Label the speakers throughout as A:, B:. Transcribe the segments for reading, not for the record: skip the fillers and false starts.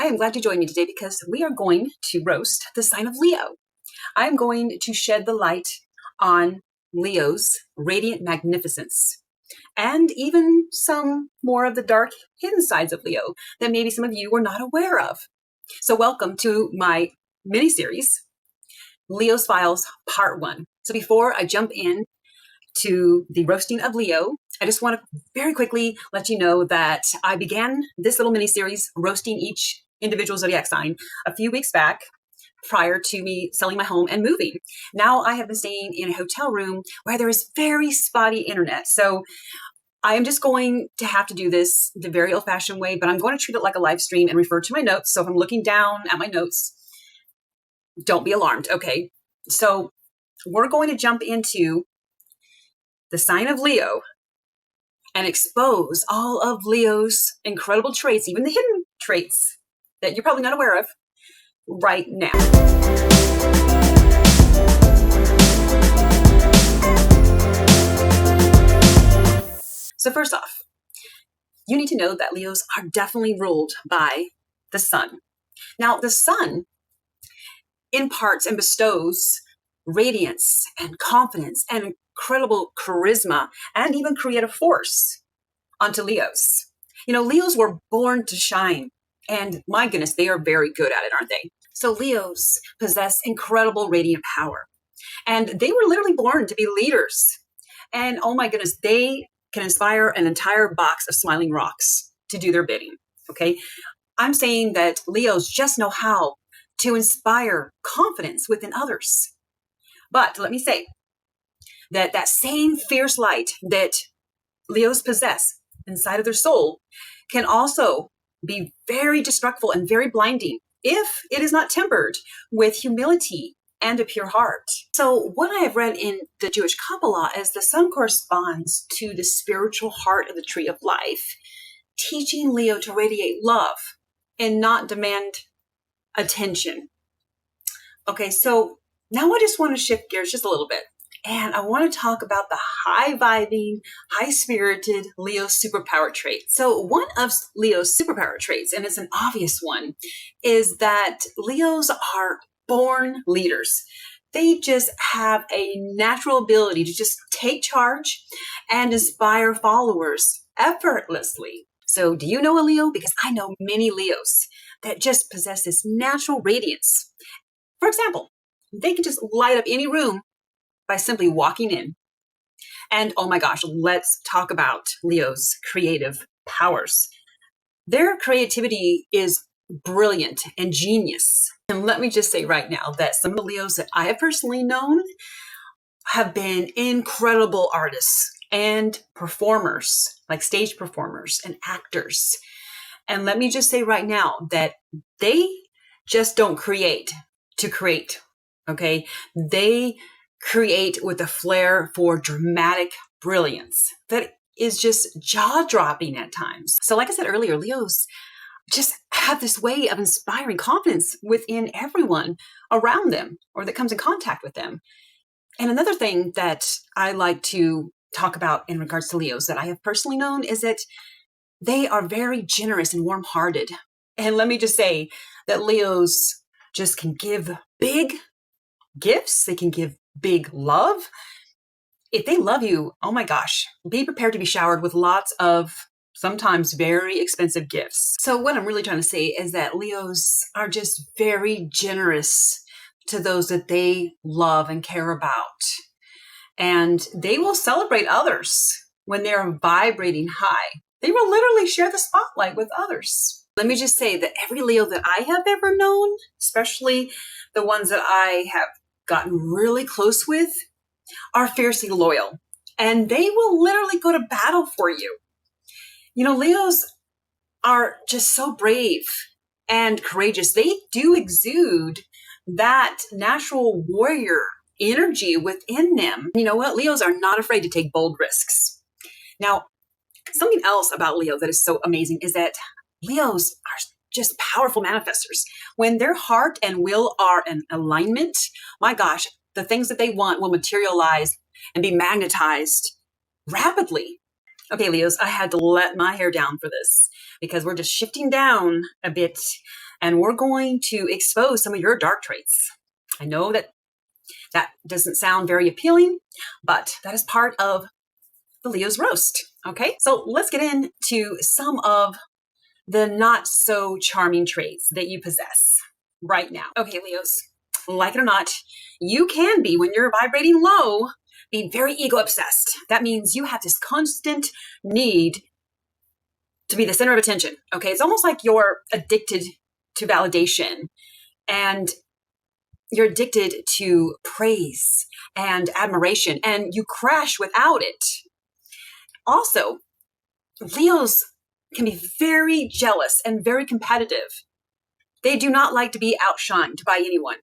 A: I am glad you joined me today because we are going to roast the sign of Leo. I am going to shed the light on Leo's radiant magnificence and even some more of the dark hidden sides of Leo that maybe some of you were not aware of. So welcome to my mini-series, Leo's Files Part 1. So before I jump in to the roasting of Leo, I just want to very quickly let you know that I began this little mini-series roasting each individual zodiac sign a few weeks back prior to me selling my home and moving. Now I have been staying in a hotel room where there is very spotty internet. So I am just going to have to do this the very old-fashioned way, but I'm going to treat it like a live stream and refer to my notes. So if I'm looking down at my notes, don't be alarmed, okay? So we're going to jump into the sign of Leo and expose all of Leo's incredible traits, even the hidden traits that you're probably not aware of right now. So first off, you need to know that Leos are definitely ruled by the sun. Now, the sun imparts and bestows radiance and confidence and incredible charisma and even creative force onto Leos. You know, Leos were born to shine, and my goodness, they are very good at it, aren't they? So Leos possess incredible radiant power, and they were literally born to be leaders. And oh my goodness, they can inspire an entire box of smiling rocks to do their bidding, okay? I'm saying that Leos just know how to inspire confidence within others. But let me say that that same fierce light that Leos possess inside of their soul can also be very destructive and very blinding if it is not tempered with humility and a pure heart. So what I have read in the Jewish Kabbalah is the sun corresponds to the spiritual heart of the tree of life, teaching Leo to radiate love and not demand attention. Okay, so now I just want to shift gears just a little bit. And I want to talk about the high-vibing, high-spirited Leo superpower trait. So one of Leo's superpower traits, and it's an obvious one, is that Leos are born leaders. They just have a natural ability to just take charge and inspire followers effortlessly. So do you know a Leo? Because I know many Leos that just possess this natural radiance. For example, they can just light up any room by simply walking in. And oh my gosh, let's talk about Leo's creative powers. Their creativity is brilliant and genius. And let me just say right now that some of the Leos that I have personally known have been incredible artists and performers, like stage performers and actors. And let me just say right now that they just don't create to create, okay? They create with a flair for dramatic brilliance that is just jaw-dropping at times. So like I said earlier, Leos just have this way of inspiring confidence within everyone around them or that comes in contact with them. And another thing that I like to talk about in regards to Leos that I have personally known is that they are very generous and warm-hearted. And let me just say that Leos just can give big gifts. They can give big love. If they love you, oh my gosh, be prepared to be showered with lots of sometimes very expensive gifts. So what I'm really trying to say is that Leos are just very generous to those that they love and care about. And they will celebrate others when they're vibrating high. They will literally share the spotlight with others. Let me just say that every Leo that I have ever known, especially the ones that I have gotten really close with, are fiercely loyal. And they will literally go to battle for you. You know, Leos are just so brave and courageous. They do exude that natural warrior energy within them. You know what? Leos are not afraid to take bold risks. Now, something else about Leo that is so amazing is that Leos are just powerful manifestors. When their heart and will are in alignment, my gosh, the things that they want will materialize and be magnetized rapidly. Okay, Leos, I had to let my hair down for this because we're just shifting down a bit and we're going to expose some of your dark traits. I know that doesn't sound very appealing, but that is part of the Leo's roast. Okay, so let's get into some of the not so charming traits that you possess right now. Okay, Leos, like it or not, you can be, when you're vibrating low, be very ego obsessed. That means you have this constant need to be the center of attention. Okay, it's almost like you're addicted to validation, and you're addicted to praise and admiration, and you crash without it. Also, Leos can be very jealous and very competitive. They do not like to be outshined by anyone.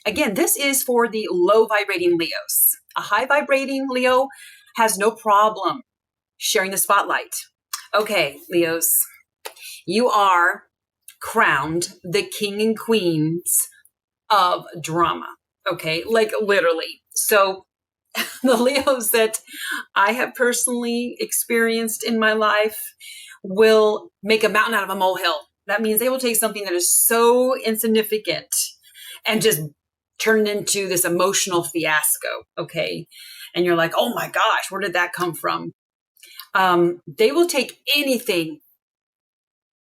A: Again, this is for the low vibrating Leos. A high vibrating Leo has no problem sharing the spotlight. Okay, Leos, you are crowned the king and queens of drama. Okay, like literally. So the Leos that I have personally experienced in my life will make a mountain out of a molehill. That means they will take something that is so insignificant and just turn it into this emotional fiasco, okay? And you're like, oh my gosh, where did that come from? They will take anything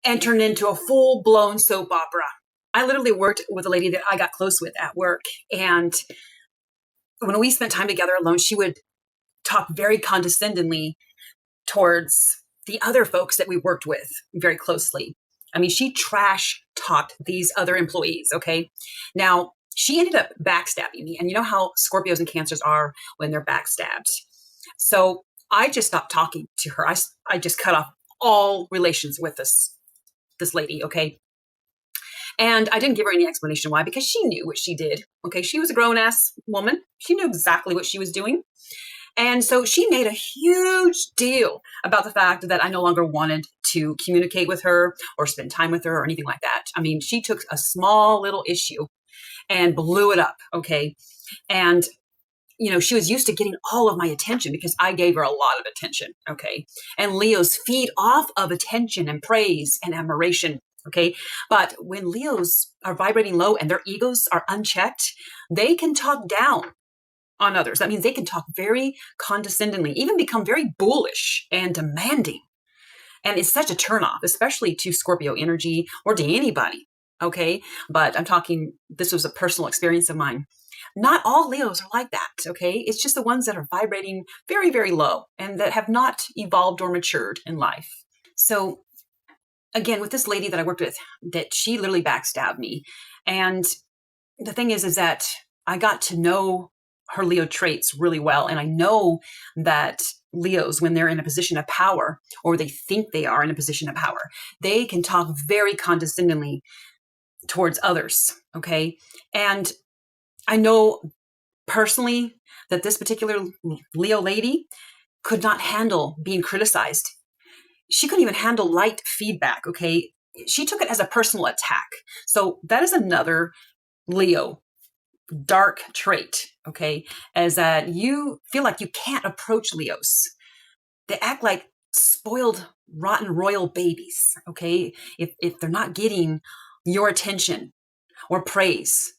A: and turn it into a full-blown soap opera. I literally worked with a lady that I got close with at work, and when we spent time together alone, she would talk very condescendingly towards the other folks that we worked with very closely. I mean, she trash talked these other employees, okay? Now, she ended up backstabbing me. And you know how Scorpios and Cancers are when they're backstabbed. So I just stopped talking to her. I just cut off all relations with this lady, okay? And I didn't give her any explanation why, because she knew what she did, okay? She was a grown-ass woman. She knew exactly what she was doing. And so she made a huge deal about the fact that I no longer wanted to communicate with her or spend time with her or anything like that. I mean, she took a small little issue and blew it up, okay? And, you know, she was used to getting all of my attention because I gave her a lot of attention, okay? And Leos feed off of attention and praise and admiration, okay? But when Leos are vibrating low and their egos are unchecked, they can talk down on others. That means they can talk very condescendingly, even become very bullish and demanding. And it's such a turnoff, especially to Scorpio energy or to anybody, okay? But I'm talking, this was a personal experience of mine. Not all Leos are like that, okay? It's just the ones that are vibrating very, very low and that have not evolved or matured in life. So again, with this lady that I worked with, that she literally backstabbed me. And the thing is that I got to know her Leo traits really well. And I know that Leos, when they're in a position of power, or they think they are in a position of power, they can talk very condescendingly towards others, okay? And I know personally that this particular Leo lady could not handle being criticized. She couldn't even handle light feedback, okay? She took it as a personal attack. So that is another Leo dark trait, okay, is that you feel like you can't approach Leos. They act like spoiled, rotten royal babies, okay, if they're not getting your attention or praise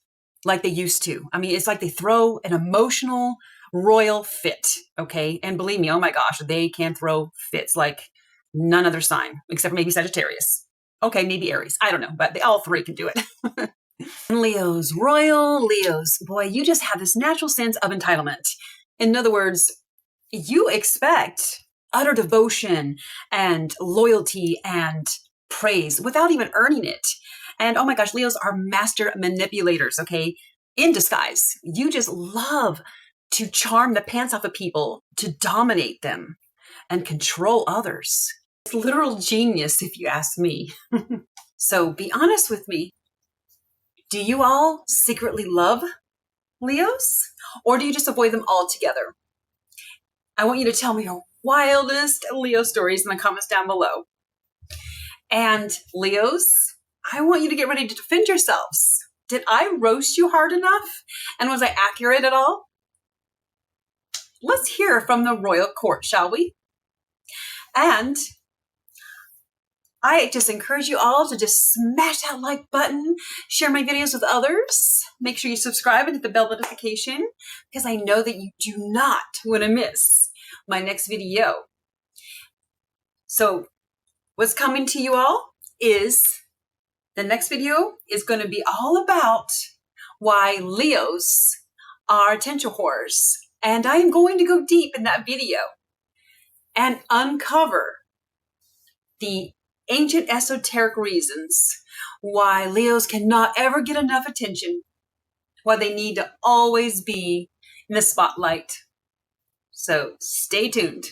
A: like they used to. I mean, it's like they throw an emotional royal fit, okay, and believe me, oh my gosh, they can throw fits like none other sign, except for maybe Sagittarius. Okay, maybe Aries, I don't know, but they all three can do it. Leos, royal Leos, boy, you just have this natural sense of entitlement. In other words, you expect utter devotion and loyalty and praise without even earning it. And oh my gosh, Leos are master manipulators, okay, in disguise. You just love to charm the pants off of people, to dominate them and control others. It's literal genius, if you ask me. So be honest with me. Do you all secretly love Leos, or do you just avoid them altogether? I want you to tell me your wildest Leo stories in the comments down below. And Leos, I want you to get ready to defend yourselves. Did I roast you hard enough? And was I accurate at all? Let's hear from the royal court, shall we? And I just encourage you all to just smash that like button, share my videos with others. Make sure you subscribe and hit the bell notification because I know that you do not want to miss my next video. So what's coming to you all is the next video is going to be all about why Leos are attention whores. And I am going to go deep in that video and uncover the ancient esoteric reasons why Leos cannot ever get enough attention, why they need to always be in the spotlight. So stay tuned.